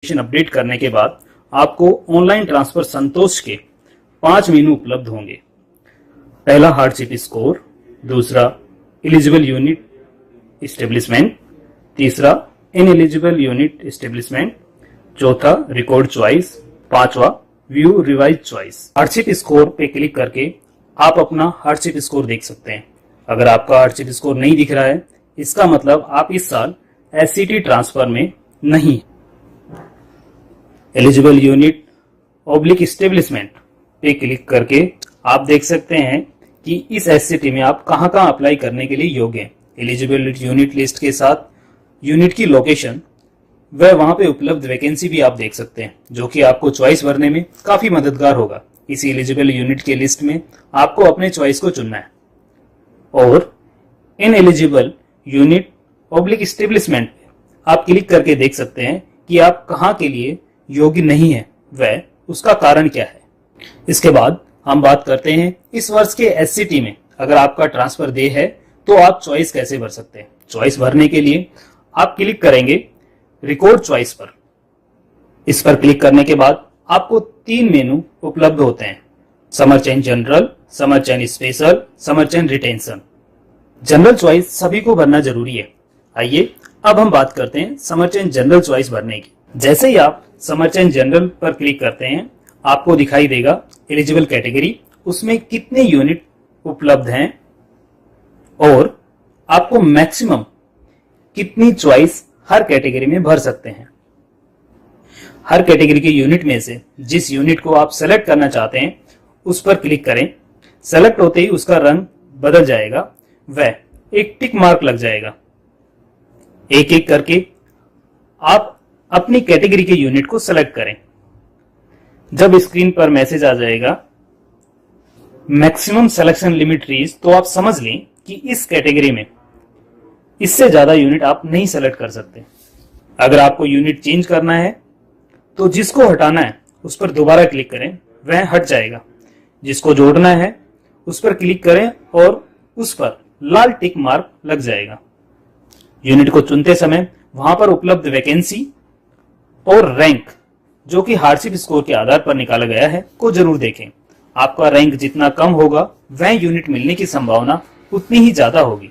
Update करने के बाद आपको ऑनलाइन ट्रांसफर संतोष के 5 मेनू उपलब्ध होंगे। पहला हार्डशिप स्कोर, दूसरा एलिजिबल यूनिट एस्टेब्लिशमेंट, तीसरा इनएलिजिबल यूनिट एस्टेब्लिशमेंट, चौथा रिकॉर्ड चॉइस, पांचवा view revise choice. Hardship score पे क्लिक करके आप अपना हार्डशिप स्कोर देख सकते हैं। अगर आपका हार्डशिप स्कोर नहीं दिख रहा है, इसका मतलब आप इस साल एससीटी ट्रांसफर में नहीं। एलिजिबल यूनिट ऑब्लिक एस्टेब्लिशमेंट पे क्लिक करके आप देख सकते हैं कि इस एससीटी में आप कहां अप्लाई करने के लिए योग्य हैं। एलिजिबल यूनिट लिस्ट के साथ यूनिट की लोकेशन व वहां पे उपलब्ध वैकेंसी भी आप देख सकते हैं, जो कि आपको चॉइस भरने में काफी मददगार होगा। इस एलिजिबल यूनिट के लिस्ट में आपको अपने चॉइस को चुनना है। और in eligible unit oblique establishment आप क्लिक करके देख सकते हैं कि आप कहां के लिए योग्य नहीं है व उसका कारण क्या है। इसके बाद हम बात करते हैं इस वर्ष के एससीटी में अगर आपका ट्रांसफर डे है तो आप चॉइस कैसे भर सकते हैं। चॉइस भरने के लिए आप क्लिक करेंगे रिकॉर्ड चॉइस पर। इस पर क्लिक करने के बाद आपको 3 मेनू उपलब्ध होते हैं, summer change general, summer change special, summer change retention. General choice सभी को भरना जरूरी है। आइए अब हम बात करते हैं समर चेंज जनरल चॉइस भरने की। जैसे ही आप समर चेंज जनरल पर क्लिक करते हैं, आपको दिखाई देगा एलिजिबल कैटेगरी, उसमें कितने यूनिट उपलब्ध हैं और आपको मैक्सिमम कितनी चॉइस हर कैटेगरी में भर सकते हैं। हर कैटेगरी के यूनिट में से जिस यूनिट को आप सेलेक्ट करना चाहते हैं उस पर क्लिक करें। सेलेक्ट होते ही उसका रंग बदल जाएगा व एक टिक मार्क लग जाएगा। एक एक करके आप अपनी कैटेगरी के यूनिट को सेलेक्ट करें। जब स्क्रीन पर मैसेज आ जाएगा मैक्सिमम सिलेक्शन लिमिट रीच, तो आप समझ लें कि इस कैटेगरी में इससे ज्यादा यूनिट आप नहीं सेलेक्ट कर सकते। अगर आपको यूनिट चेंज करना है तो जिसको हटाना है उस पर दोबारा क्लिक करें, वह हट जाएगा। जिसको जोड़ना है उस पर क्लिक करें और उस पर लाल टिक मार्क लग जाएगा। यूनिट को चुनते समय वहां पर उपलब्ध वैकेंसी और रैंक, जो कि हार्डशिप स्कोर के आधार पर निकाला गया है, को जरूर देखें। आपका रैंक जितना कम होगा वह यूनिट मिलने की संभावना उतनी ही ज्यादा होगी।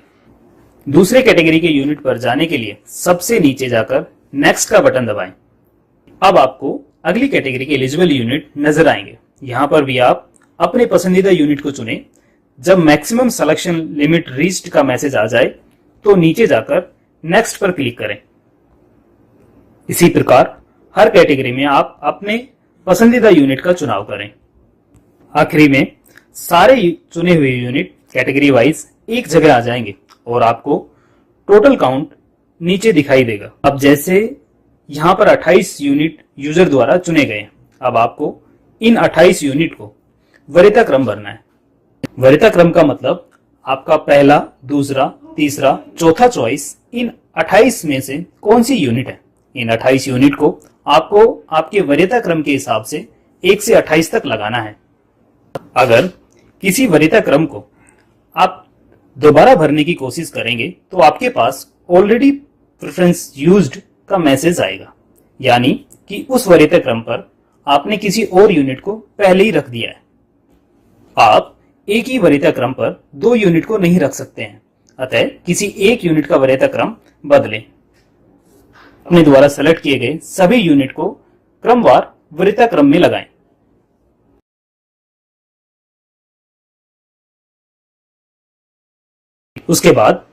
दूसरे कैटेगरी के यूनिट पर जाने के लिए सबसे नीचे जाकर नेक्स्ट का बटन दबाएं। अब आपको अगली कैटेगरी के एलिजिबल यूनिट नजर आएंगे। यहां पर भी आप अपने पसंदीदा यूनिट को चुनें। जब मैक्सिमम सिलेक्शन लिमिट रीच्ड का मैसेज आ जाए तो नीचे जाकर नेक्स्ट पर क्लिक करें। इसी प्रकार हर कैटेगरी में आप अपने पसंदीदा यूनिट का चुनाव करें। आखिरी में सारे चुने हुए यूनिट कैटेगरी वाइज एक जगह आ जाएंगे और आपको टोटल काउंट नीचे दिखाई देगा। अब जैसे यहां पर 28 यूनिट यूजर द्वारा चुने गए, अब आपको इन 28 यूनिट को वरीयता क्रम भरना है। वरीयता क्रम का मतलब आपका पहला, दूसरा, तीसरा, चौथा चॉइस इन 28 में से कौन सी यूनिट है। इन 28 यूनिट को आपको आपके वरीयता क्रम के हिसाब से 1 से 28 तक लगाना है। अगर किसी वरीयता क्रम को आप दोबारा भरने की कोशिश करेंगे तो आपके पास ऑलरेडी प्रेफरेंस यूज्ड का मैसेज आएगा, यानी कि उस वरीयता क्रम पर आपने किसी और यूनिट को पहले ही रख दिया है। आप एक ही वरीयता क्रम पर 2 यूनिट को नहीं रख सकते हैं, अतः किसी एक यूनिट का वरीयता क्रम बदलें। अपने द्वारा सेलेक्ट किए गए सभी यूनिट को क्रमवार वरीयता क्रम में लगाएं। उसके बाद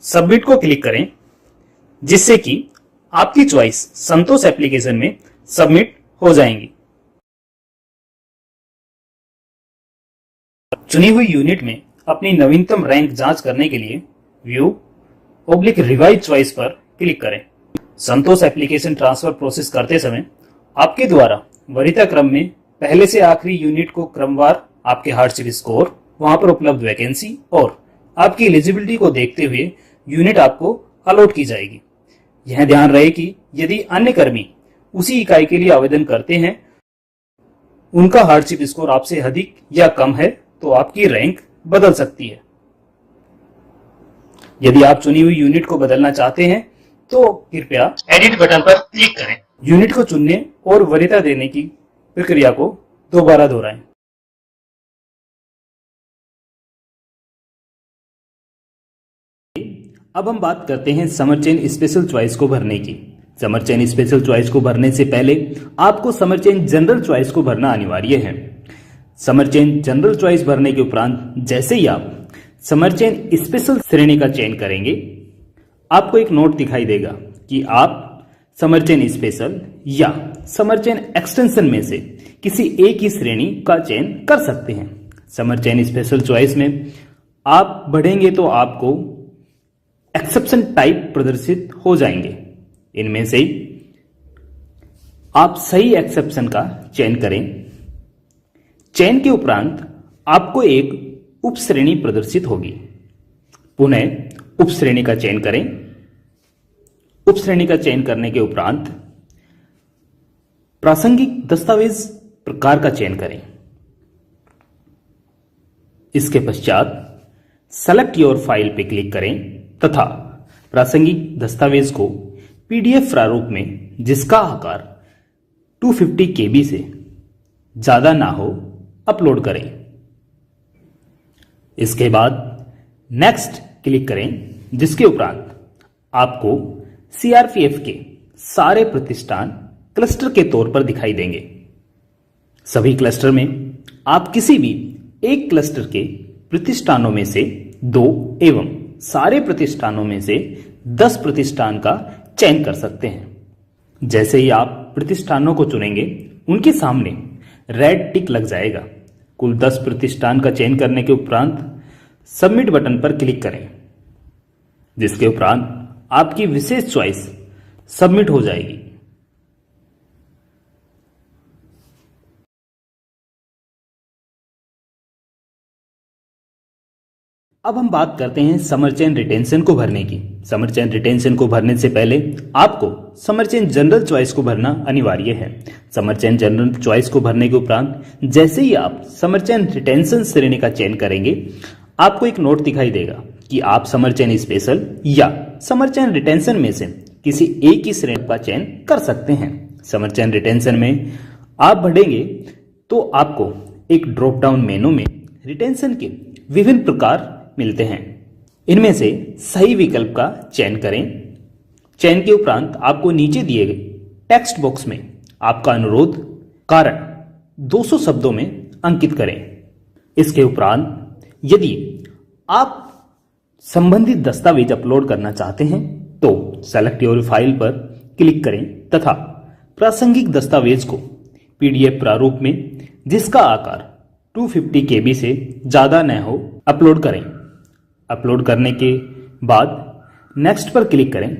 सबमिट को क्लिक करें, जिससे कि आपकी चॉइस संतोष एप्लीकेशन में सबमिट हो जाएंगी। चुनी हुई यूनिट में अपनी नवीनतम रैंक जांच करने के लिए व्यू ऑब्लिक रिवाइज चॉइस पर क्लिक करें। संतोष एप्लीकेशन ट्रांसफर प्रोसेस करते समय आपके द्वारा वरीयता क्रम में पहले से आखिरी यूनिट को क्रमवार आपके हार्डशिप स्कोर, वहां पर उपलब्ध वैकेंसी और आपकी एलिजिबिलिटी को देखते हुए यूनिट आपको अलॉट की जाएगी। यह ध्यान रहे कि यदि अन्य कर्मी उसी इकाई के लिए आवेदन करते हैं, उनका हार्डशिप स्कोर आपसे अधिक या कम है तो आपकी रैंक बदल सकती है। यदि आप चुनी हुई यूनिट को बदलना चाहते हैं तो कृपया एडिट बटन पर क्लिक करें यूनिट को चुनने और वरीयता देने की प्रक्रिया को दोबारा दोहराएं। अब हम बात करते हैं समर चेन स्पेशल चॉइस को भरने की। समर चेन स्पेशल चॉइस को भरने से पहले आपको समर चेन जनरल चॉइस को भरना अनिवार्य है। समर चेन जनरल चॉइस भरने के उपरांत जैसे ही आप समर चेन स्पेशल श्रेणी का चयन करेंगे, आपको एक नोट दिखाई देगा कि आप समर चेन स्पेशल या समर चेन एक्सटेंशन में से किसी एक ही श्रेणी का चयन कर सकते हैं। समर चेन स्पेशल चॉइस में आप बढ़ेंगे तो आपको एक्सेप्शन टाइप प्रदर्शित हो जाएंगे। इनमें से आप सही एक्सेप्शन का चयन करें। चयन के उपरांत आपको एक उप श्रेणी प्रदर्शित होगी। पुनः उप श्रेणी का चयन करें। उप श्रेणी का चयन करने के उपरांत प्रासंगिक दस्तावेज प्रकार का चयन करें। इसके पश्चात सेलेक्ट योर फाइल पर क्लिक करें तथा प्रासंगिक दस्तावेज को पीडीएफ प्रारूप में जिसका आकार 250 KB से ज्यादा ना हो अपलोड करें। इसके बाद नेक्स्ट क्लिक करें, जिसके उपरांत आपको सीआरपीएफ के सारे प्रतिष्ठान क्लस्टर के तौर पर दिखाई देंगे। सभी क्लस्टर में आप किसी भी एक क्लस्टर के प्रतिष्ठानों में से 2 एवं सारे प्रतिष्ठानों में से 10 प्रतिष्ठान का चयन कर सकते हैं। जैसे ही आप प्रतिष्ठानों को चुनेंगे, उनके सामने रेड टिक लग जाएगा। कुल 10 प्रतिष्ठान का चयन करने के उपरांत सबमिट बटन पर क्लिक करें, जिसके उपरांत आपकी विशेष चॉइस सबमिट हो जाएगी। अब हम बात करते हैं समर चेन रिटेंशन को भरने की। समर चेन रिटेंशन को भरने से पहले आपको समर चेन जनरल चॉइस को भरना अनिवार्य है। समर चेन जनरल चॉइस को भरने के उपरांत जैसे ही आप समर चेन रिटेंशन श्रेणी का चयन करेंगे, आपको एक नोट दिखाई देगा कि आप समर चेन स्पेशल या समर चेन रिटेंशन में से किसी एक ही श्रेणी का चयन कर सकते हैं। समर चेन रिटेंशन में आप बढ़ेंगे तो आपको एक ड्रॉप डाउन मेनू में रिटेंशन के विभिन्न प्रकार मिलते हैं। इनमें से सही विकल्प का चयन करें। चयन के उपरांत आपको नीचे दिए गए टेक्स्ट बॉक्स में आपका अनुरोध कारण 200 शब्दों में अंकित करें। इसके उपरांत यदि आप संबंधित दस्तावेज अपलोड करना चाहते हैं तो सेलेक्ट योर फाइल पर क्लिक करें तथा प्रासंगिक दस्तावेज को पीडीएफ प्रारूप में जिसका आकार 250 KB से ज्यादा न हो अपलोड करें। अपलोड करने के बाद नेक्स्ट पर क्लिक करें,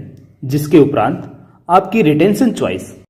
जिसके उपरांत आपकी रिटेंशन चॉइस